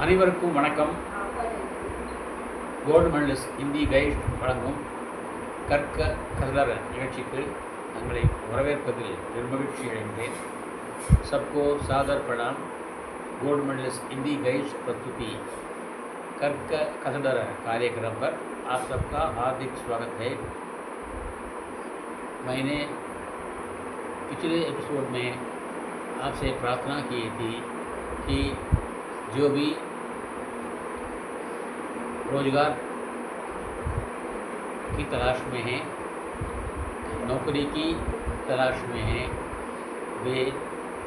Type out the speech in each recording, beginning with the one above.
அனைவருக்கும் வணக்கம். Gold medalist Hindi guide வழங்கும் கற்க கதலற நிகழ்ச்சிக்கு தங்களை வரவேற்பதில் பெருமகிழ்ச்சி அடைந்தேன். सबको सादर प्रणाम. गोल्ड मेडलिस्ट हिंदी गाइड प्रस्तुति कर्क कदर कार्यक्रम पर आप सबका हार्दिक स्वागत है. मैंने पिछले एपिसोड में आपसे प्रार्थना की थी कि जो भी रोज़गार की तलाश में हैं, नौकरी की तलाश में हैं, वे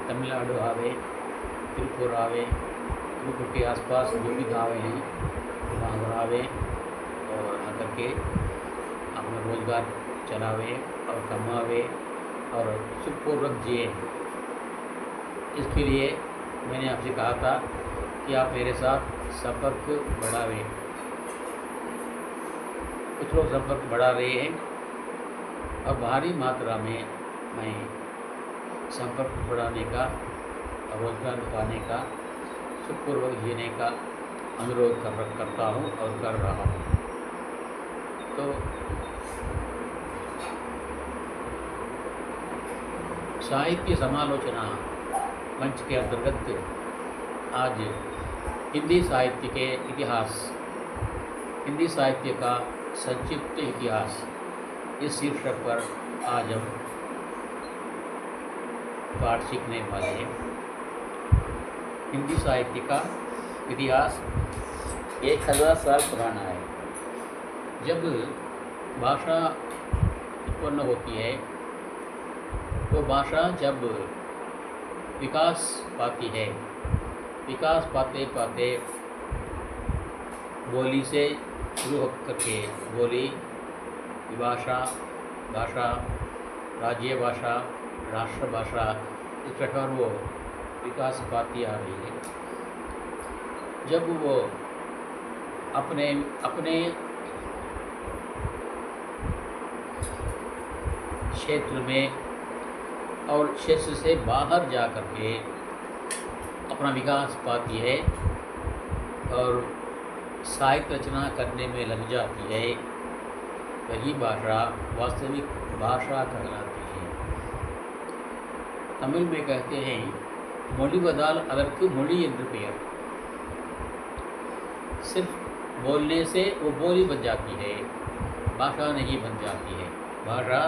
तमिलनाडु आवे, त्रिपुर आवे, त्रिपुर के आसपास जो भी गाँव हैं वहाँ पर आवे और आकर के अपना रोज़गार चलावे और कमावे और सुखपूर्वक जिए. इसके लिए मैंने आपसे कहा था कि आप मेरे साथ संपर्क बढ़ावें. कुछ लोग संपर्क बढ़ा रहे हैं और भारी मात्रा में मैं संपर्क बढ़ाने का, रोज़गार पाने का, सुखपूर्वक जीने का अनुरोध करता हूँ और कर रहा हूँ. तो साहित्य समालोचना मंच के अंतर्गत आज हिंदी साहित्य के इतिहास, हिंदी साहित्य का संक्षिप्त इतिहास, इस शीर्षक पर आज हम पाठ सीखने वाले हैं. हिंदी साहित्य का इतिहास 1000 साल पुराना है. जब भाषा उत्पन्न होती है तो भाषा जब विकास पाती है, विकास पाते पाते बोली से शुरू होकर के बोली, विभाषा, भाषा, राज्य भाषा, राष्ट्रभाषा, इस प्रकार वो विकास पाती आ रही है. जब वो अपने क्षेत्र में और क्षेत्र से बाहर जा कर के अपना विकास पाती है और साहित्य रचना करने में लग जाती है, वही भाषा वास्तविक भाषा कहलाती है. तमिल में कहते हैं मोलिवदाल अदर्कु मोली एंद्र पेयर. सिर्फ बोलने से वो बोली बन जाती है, भाषा नहीं बन जाती है. भाषा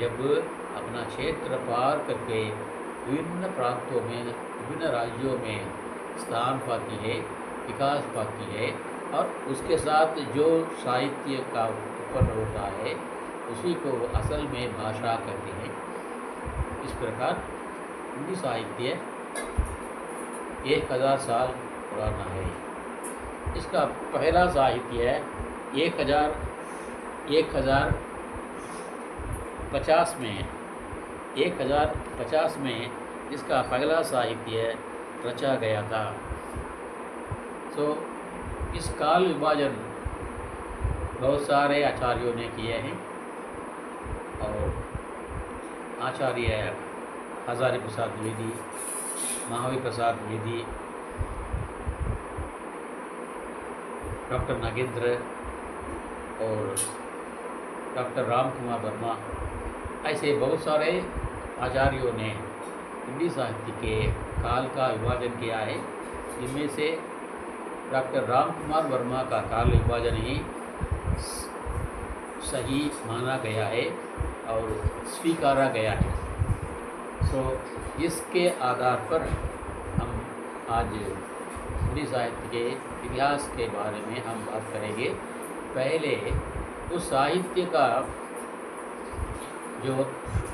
जब अपना क्षेत्र पार करके विभिन्न प्रांतों में, विभिन्न राज्यों में स्थान पाती है, विकास पाती है और उसके साथ जो साहित्य का उत्पन्न होता है उसी को असल में भाषा कहते हैं. इस प्रकार हिंदी साहित्य 1000 साल पुराना है. इसका पहला साहित्य है 1050 में, 1050 में इसका पहला साहित्य रचा गया था. तो इस काल विभाजन बहुत सारे आचार्यों ने किए हैं और आचार्य हजारी प्रसाद द्विवेदी, महावीर प्रसाद द्विवेदी, डॉक्टर नागेंद्र और डॉक्टर राम कुमार वर्मा, ऐसे बहुत सारे आचार्यों ने हिंदी साहित्य के काल का विभाजन किया है. इनमें से डॉक्टर राम कुमार वर्मा का काल विभाजन ही सही माना गया है और स्वीकारा गया है. सो इसके आधार पर हम आज हिंदी साहित्य के इतिहास के बारे में हम बात करेंगे. पहले उस साहित्य का जो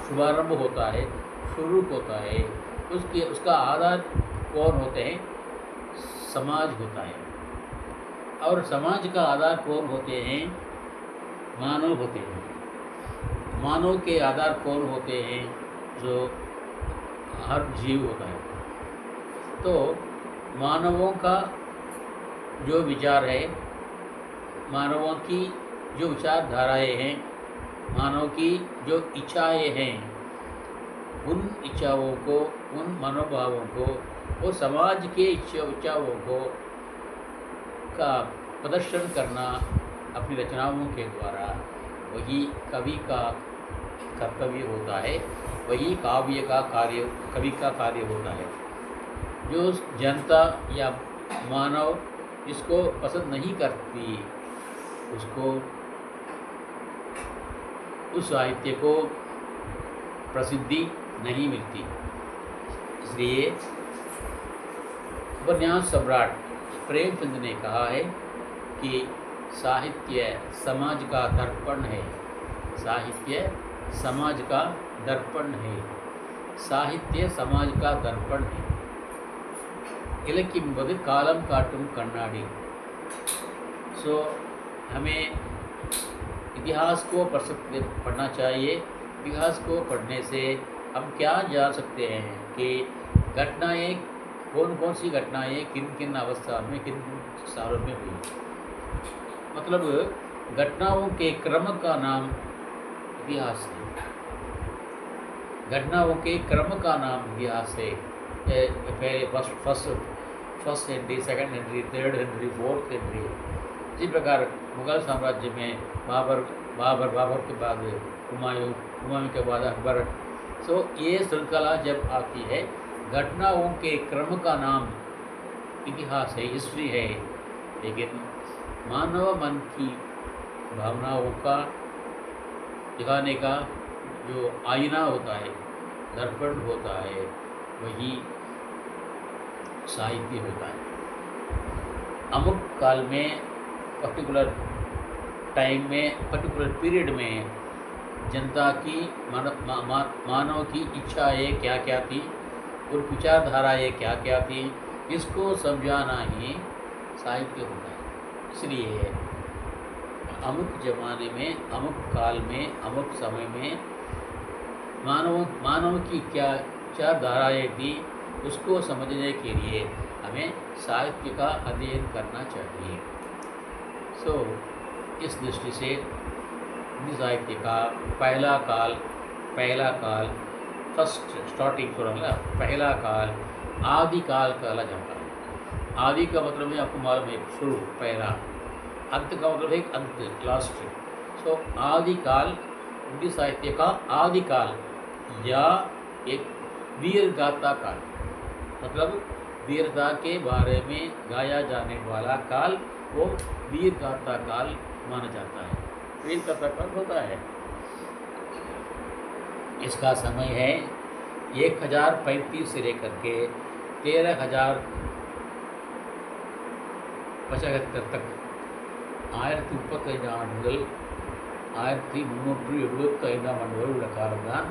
शुभारंभ होता है, शुरू होता है, उसका आधार कौन होते हैं? समाज होता है. और समाज का आधार कौन होते हैं? मानव होते हैं. मानव के आधार कौन होते हैं? जो हर जीव होता है. तो मानवों का जो विचार है, मानवों की जो विचारधाराएँ हैं, मानव की जो इच्छाएँ हैं, उन इच्छाओं को, उन मनोभावों को और समाज के इच्छाओं को का प्रदर्शन करना अपनी रचनाओं के द्वारा, वही कवि का कर्तव्य होता है, वही काव्य का कार्य, कवि का कार्य होता है। जो जनता या मानव इसको पसंद नहीं करती, उसको उस साहित्य को प्रसिद्धि नहीं मिलती। इसलिए उपन्यास सम्राट प्रेमचंद ने कहा है कि साहित्य समाज का दर्पण है, साहित्य समाज का दर्पण है, साहित्य समाज का दर्पण है। इलक्कियम என்பது कालम काटुम कन्नाडी। सो हमें इतिहास को पढ़ना चाहिए। इतिहास को पढ़ने से हम क्या जान सकते हैं कि घटनाएं कौन कौन सी घटनाएं किन किन अवस्था में किन किन सालों में हुई। मतलब घटनाओं के क्रम का नाम इतिहास है, घटनाओं के क्रम का नाम इतिहास है। पहले first Henry, second Henry, third Henry, fourth Henry. इसी प्रकार मुगल साम्राज्य में बाबर के बाद हुमायूं के बाद अकबर। सो ये श्रृंखला जब आती है, घटनाओं के क्रम का नाम इतिहास है, हिस्ट्री है। लेकिन मानव मन की भावनाओं का दिखाने का जो आईना होता है, दर्पण होता है, वही साहित्य होता है। अमुक काल में, पर्टिकुलर टाइम में, पर्टिकुलर पीरियड में जनता की मानव की इच्छाएं क्या क्या थी और विचारधाराएं क्या क्या थी, इसको समझाना ही साहित्य होता है। इसलिए अमुक जमाने में, अमुक काल में, अमुक समय में मानव की क्या विचारधाराएं थी, उसको समझने के लिए हमें साहित्य का अध्ययन करना चाहिए। सो इस दृष्टि से हिंदी साहित्य का पहला काल फर्स्ट स्टार्टिंग पहला काल आदि काल कहा जाता है। आदि का मतलब है, आपको मालूम है, शुरू, पहला। अंत का मतलब है अंत, लास्ट। सो आदि काल, हिंदी साहित्य का आदि काल या एक वीर गाथा काल, मतलब वीरता के बारे में गाया जाने वाला काल, वो वीर गाथा काल माना जाता है। वीर गाथा काल होता है, इसका समय है 1035 से लेकर के 13,075 तक। 1035 ஆண்டுகள் 1375 ஆண்டு உள்ள காலம்தான்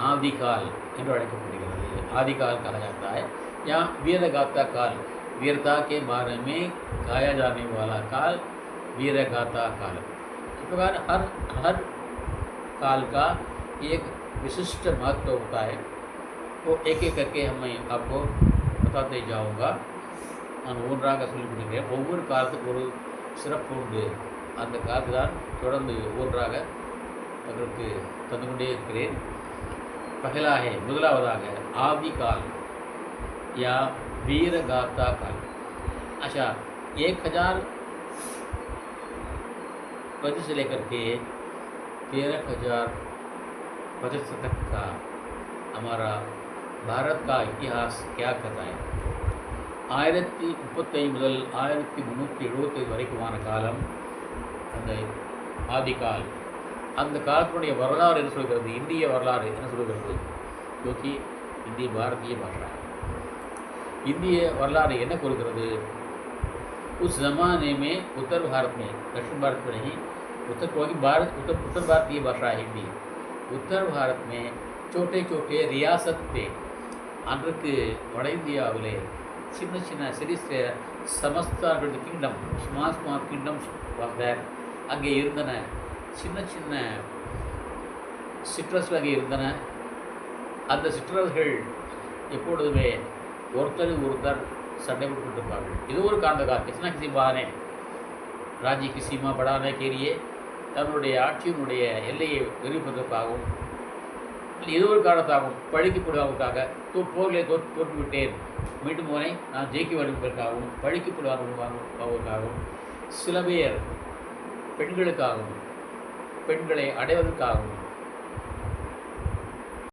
आदिकाल என்று அழைக்கப்படுகிறது। आदिकाल कहा जाता है, या वीर गाथा काल, वीरता के बारे में गाया जाने वाला काल वीर गाथा काल। इस प्रकार हर काल का एक विशिष्ट महत्व होता है। वो एक एक करके मैं आपको बताते जाऊँगा। நான் ஒவ்வொன்றாக சொல்லிவிடுகிறேன்। ஒவ்வொரு காலத்துக்கு ஒரு சிறப்பு உண்டு, அந்த காலத்து தான் தொடர்ந்து ஒவ்வொன்றாக உங்களுக்கு தந்து கொண்டே இருக்கிறேன்। पहला है, முதலாவதாக आदिकाल या वीर गाथा काल। अच्छा, 1025 से लेकर के 13,075 तक का हमारा भारत का इतिहास क्या कहता है। 1035 முதல் 1375 வரைக்குமான காலம் அந்த ஆதிகால்। அந்த காலத்தினுடைய வரலாறு என்ன சொல்கிறது, இந்திய வரலாறு என்ன சொல்கிறது, क्योंकि हिंदी भारतीय भाषा है। इंडिय வரலாறு என்ன கூறுகிறது, उस ज़माने में उत्तर भारत में, दक्षिण भारत में नहीं, उत्तर भारतीय भाषा है हिंदी। उत्तर भारत में छोटे छोटे रियासत थे। அன்றைக்கு வட இந்தியாவிலே சின்ன சின்ன சமஸ்தானங்கள், kingdom, small kingdoms was there. அங்கே இருந்தன சின்ன சின்ன சிற்றரசுகள் அங்கே இருந்தன. அந்த சிற்றரசுகள் எப்பொழுதுமே ஒருத்தர் சண்டை போட்டுருப்பார்கள்। இது ஒரு காரணத்துக்காக, किसी न किसी बहाने राज्य की सीमा बढ़ाने के लिए, தன்னுடைய ஆட்சியினுடைய எல்லையை விரிப்பதற்காகவும் ஏதோ ஒரு காரணத்தாகவும் பழிக்கப்படுவதற்காக போரிலே தோற்று விட்டேன், மீண்டும் போனை நான் ஜெயிக்க வேண்டும் என்பதற்காகவும் பழிக்கப்படுவதற்காகவும் சில பேர் பெண்களுக்காகவும் பெண்களை அடைவதற்காகவும்